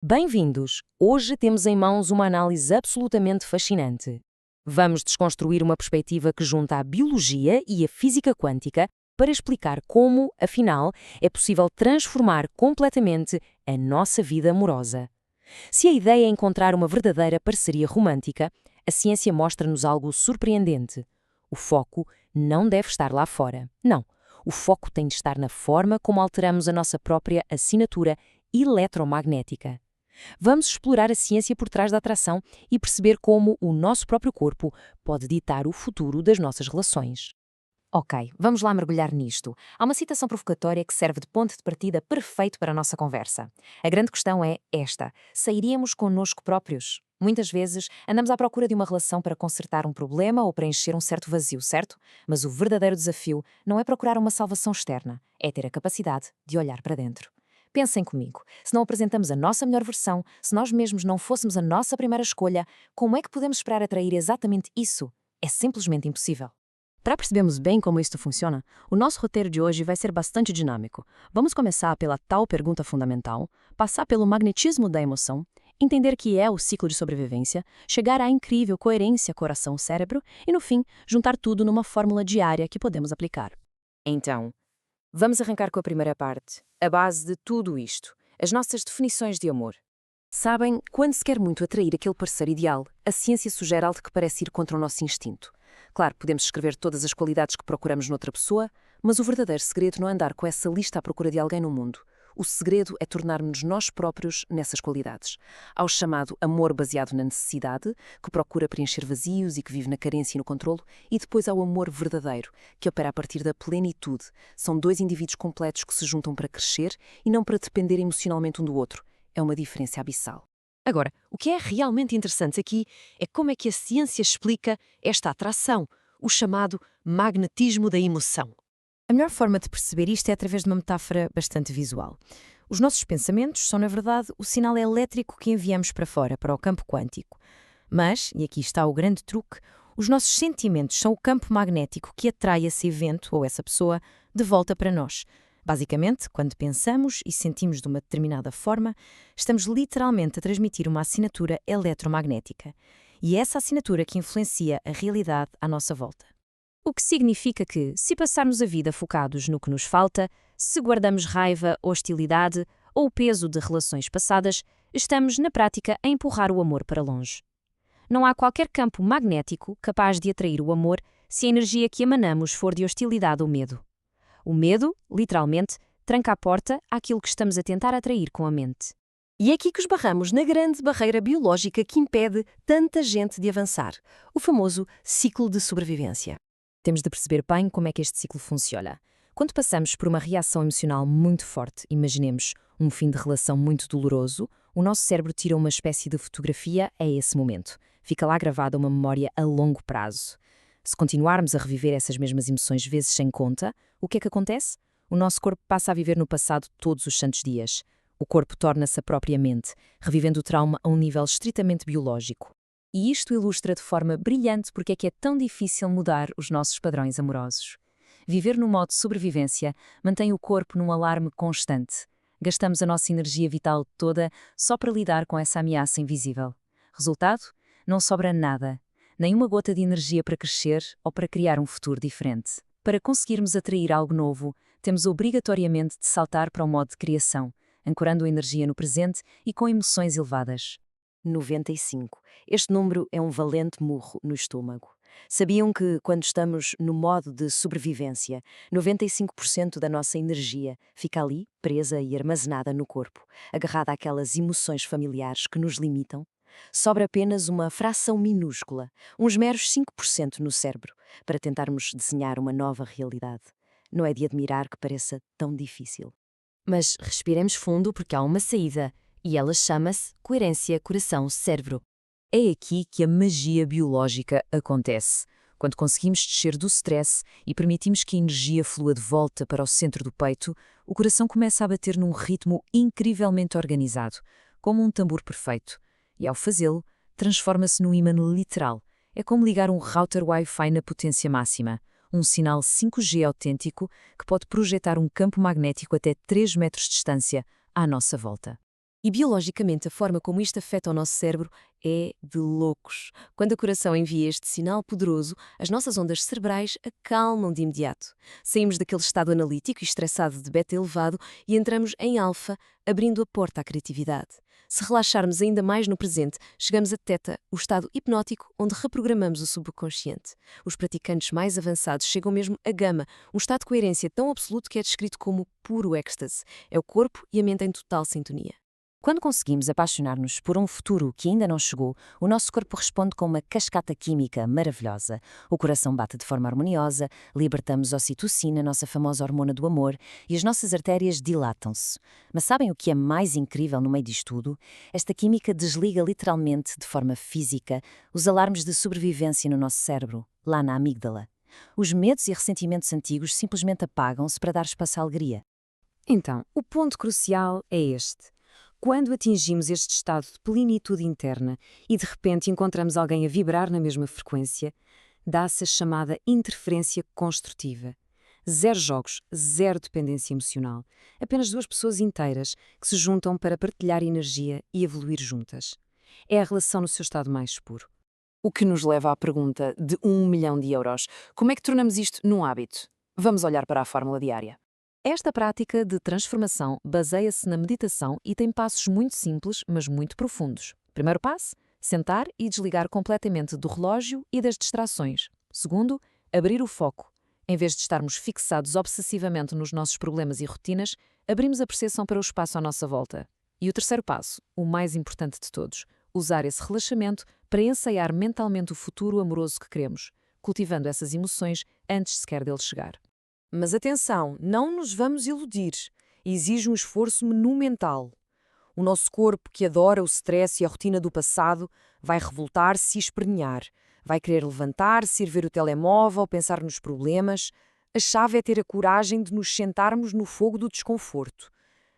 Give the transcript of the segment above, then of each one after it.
Bem-vindos! Hoje temos em mãos uma análise absolutamente fascinante. Vamos desconstruir uma perspectiva que junta a biologia e a física quântica para explicar como, afinal, é possível transformar completamente a nossa vida amorosa. Se a ideia é encontrar uma verdadeira parceria romântica, a ciência mostra-nos algo surpreendente. O foco não deve estar lá fora. Não. O foco tem de estar na forma como alteramos a nossa própria assinatura eletromagnética. Vamos explorar a ciência por trás da atração e perceber como o nosso próprio corpo pode ditar o futuro das nossas relações. Ok, vamos lá mergulhar nisto. Há uma citação provocatória que serve de ponto de partida perfeito para a nossa conversa. A grande questão é esta: sairíamos connosco próprios? Muitas vezes andamos à procura de uma relação para consertar um problema ou preencher um certo vazio, certo? Mas o verdadeiro desafio não é procurar uma salvação externa, é ter a capacidade de olhar para dentro. Pensem comigo, se não apresentamos a nossa melhor versão, se nós mesmos não fôssemos a nossa primeira escolha, como é que podemos esperar atrair exatamente isso? É simplesmente impossível. Para percebermos bem como isto funciona, o nosso roteiro de hoje vai ser bastante dinâmico. Vamos começar pela tal pergunta fundamental, passar pelo magnetismo da emoção, entender que é o ciclo de sobrevivência, chegar à incrível coerência coração-cérebro e, no fim, juntar tudo numa fórmula diária que podemos aplicar. Então, vamos arrancar com a primeira parte, a base de tudo isto, as nossas definições de amor. Sabem, quando se quer muito atrair aquele parceiro ideal, a ciência sugere algo que parece ir contra o nosso instinto. Claro, podemos escrever todas as qualidades que procuramos noutra pessoa, mas o verdadeiro segredo não é andar com essa lista à procura de alguém no mundo. O segredo é tornarmos-nos nós próprios nessas qualidades. Há o chamado amor baseado na necessidade, que procura preencher vazios e que vive na carência e no controlo, e depois há o amor verdadeiro, que opera a partir da plenitude. São dois indivíduos completos que se juntam para crescer e não para depender emocionalmente um do outro. É uma diferença abissal. Agora, o que é realmente interessante aqui é como é que a ciência explica esta atração, o chamado magnetismo da emoção. A melhor forma de perceber isto é através de uma metáfora bastante visual. Os nossos pensamentos são, na verdade, o sinal elétrico que enviamos para fora, para o campo quântico. Mas, e aqui está o grande truque, os nossos sentimentos são o campo magnético que atrai esse evento ou essa pessoa de volta para nós. Basicamente, quando pensamos e sentimos de uma determinada forma, estamos literalmente a transmitir uma assinatura eletromagnética. E é essa assinatura que influencia a realidade à nossa volta. O que significa que, se passarmos a vida focados no que nos falta, se guardamos raiva, hostilidade ou o peso de relações passadas, estamos, na prática, a empurrar o amor para longe. Não há qualquer campo magnético capaz de atrair o amor se a energia que emanamos for de hostilidade ou medo. O medo, literalmente, tranca a porta àquilo que estamos a tentar atrair com a mente. E é aqui que esbarramos na grande barreira biológica que impede tanta gente de avançar, o famoso ciclo de sobrevivência. Temos de perceber bem como é que este ciclo funciona. Quando passamos por uma reação emocional muito forte, imaginemos um fim de relação muito doloroso, o nosso cérebro tira uma espécie de fotografia a esse momento. Fica lá gravada uma memória a longo prazo. Se continuarmos a reviver essas mesmas emoções vezes sem conta, o que é que acontece? O nosso corpo passa a viver no passado todos os santos dias. O corpo torna-se a própria mente, revivendo o trauma a um nível estritamente biológico. E isto ilustra de forma brilhante porque é que é tão difícil mudar os nossos padrões amorosos. Viver no modo sobrevivência mantém o corpo num alarme constante. Gastamos a nossa energia vital toda só para lidar com essa ameaça invisível. Resultado? Não sobra nada. Nem uma gota de energia para crescer ou para criar um futuro diferente. Para conseguirmos atrair algo novo, temos obrigatoriamente de saltar para o modo de criação, ancorando a energia no presente e com emoções elevadas. 95. Este número é um valente murro no estômago. Sabiam que, quando estamos no modo de sobrevivência, 95% da nossa energia fica ali, presa e armazenada no corpo, agarrada àquelas emoções familiares que nos limitam? Sobra apenas uma fração minúscula, uns meros 5% no cérebro, para tentarmos desenhar uma nova realidade. Não é de admirar que pareça tão difícil. Mas respiremos fundo porque há uma saída, e ela chama-se coerência coração-cérebro. É aqui que a magia biológica acontece. Quando conseguimos descer do stress e permitimos que a energia flua de volta para o centro do peito, o coração começa a bater num ritmo incrivelmente organizado, como um tambor perfeito. E ao fazê-lo, transforma-se num ímã literal. É como ligar um router Wi-Fi na potência máxima, um sinal 5G autêntico que pode projetar um campo magnético até 3 metros de distância à nossa volta. E biologicamente, a forma como isto afeta o nosso cérebro é de loucos. Quando o coração envia este sinal poderoso, as nossas ondas cerebrais acalmam de imediato. Saímos daquele estado analítico e estressado de beta elevado e entramos em alfa, abrindo a porta à criatividade. Se relaxarmos ainda mais no presente, chegamos a teta, o estado hipnótico onde reprogramamos o subconsciente. Os praticantes mais avançados chegam mesmo a gama, um estado de coerência tão absoluto que é descrito como puro êxtase. É o corpo e a mente em total sintonia. Quando conseguimos apaixonar-nos por um futuro que ainda não chegou, o nosso corpo responde com uma cascata química maravilhosa. O coração bate de forma harmoniosa, libertamos ocitocina, nossa famosa hormona do amor, e as nossas artérias dilatam-se. Mas sabem o que é mais incrível no meio disto tudo? Esta química desliga literalmente, de forma física, os alarmes de sobrevivência no nosso cérebro, lá na amígdala. Os medos e ressentimentos antigos simplesmente apagam-se para dar espaço à alegria. Então, o ponto crucial é este. Quando atingimos este estado de plenitude interna e de repente encontramos alguém a vibrar na mesma frequência, dá-se a chamada interferência construtiva. Zero jogos, zero dependência emocional. Apenas duas pessoas inteiras que se juntam para partilhar energia e evoluir juntas. É a relação no seu estado mais puro. O que nos leva à pergunta de 1 milhão de euros. Como é que tornamos isto num hábito? Vamos olhar para a fórmula diária. Esta prática de transformação baseia-se na meditação e tem passos muito simples, mas muito profundos. Primeiro passo, sentar e desligar completamente do relógio e das distrações. Segundo, abrir o foco. Em vez de estarmos fixados obsessivamente nos nossos problemas e rotinas, abrimos a percepção para o espaço à nossa volta. E o terceiro passo, o mais importante de todos, usar esse relaxamento para ensaiar mentalmente o futuro amoroso que queremos, cultivando essas emoções antes sequer dele chegar. Mas atenção, não nos vamos iludir. Exige um esforço monumental. O nosso corpo, que adora o stress e a rotina do passado, vai revoltar-se e espernear. Vai querer levantar-se, ir ver o telemóvel, pensar nos problemas. A chave é ter a coragem de nos sentarmos no fogo do desconforto.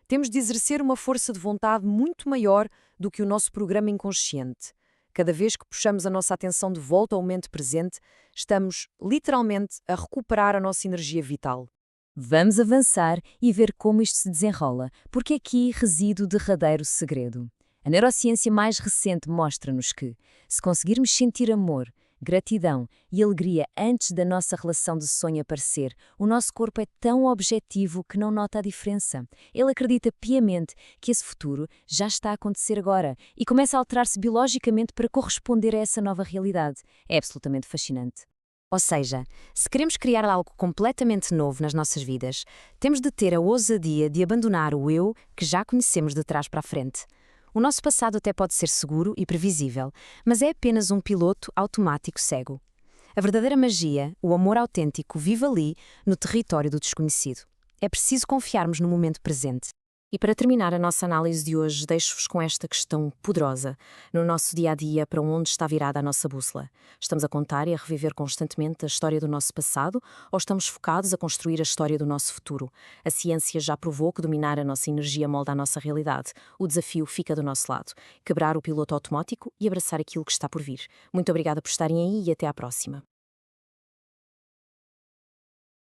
Temos de exercer uma força de vontade muito maior do que o nosso programa inconsciente. Cada vez que puxamos a nossa atenção de volta ao momento presente, estamos, literalmente, a recuperar a nossa energia vital. Vamos avançar e ver como isto se desenrola, porque aqui reside o derradeiro segredo. A neurociência mais recente mostra-nos que, se conseguirmos sentir amor, gratidão e alegria antes da nossa relação de sonho aparecer, o nosso corpo é tão objetivo que não nota a diferença. Ele acredita piamente que esse futuro já está a acontecer agora e começa a alterar-se biologicamente para corresponder a essa nova realidade. É absolutamente fascinante. Ou seja, se queremos criar algo completamente novo nas nossas vidas, temos de ter a ousadia de abandonar o eu que já conhecemos de trás para a frente. O nosso passado até pode ser seguro e previsível, mas é apenas um piloto automático cego. A verdadeira magia, o amor autêntico, vive ali, no território do desconhecido. É preciso confiarmos no momento presente. E para terminar a nossa análise de hoje, deixo-vos com esta questão poderosa. No nosso dia-a-dia, para onde está virada a nossa bússola? Estamos a contar e a reviver constantemente a história do nosso passado ou estamos focados a construir a história do nosso futuro? A ciência já provou que dominar a nossa energia molda a nossa realidade. O desafio fica do nosso lado. Quebrar o piloto automático e abraçar aquilo que está por vir. Muito obrigada por estarem aí e até à próxima.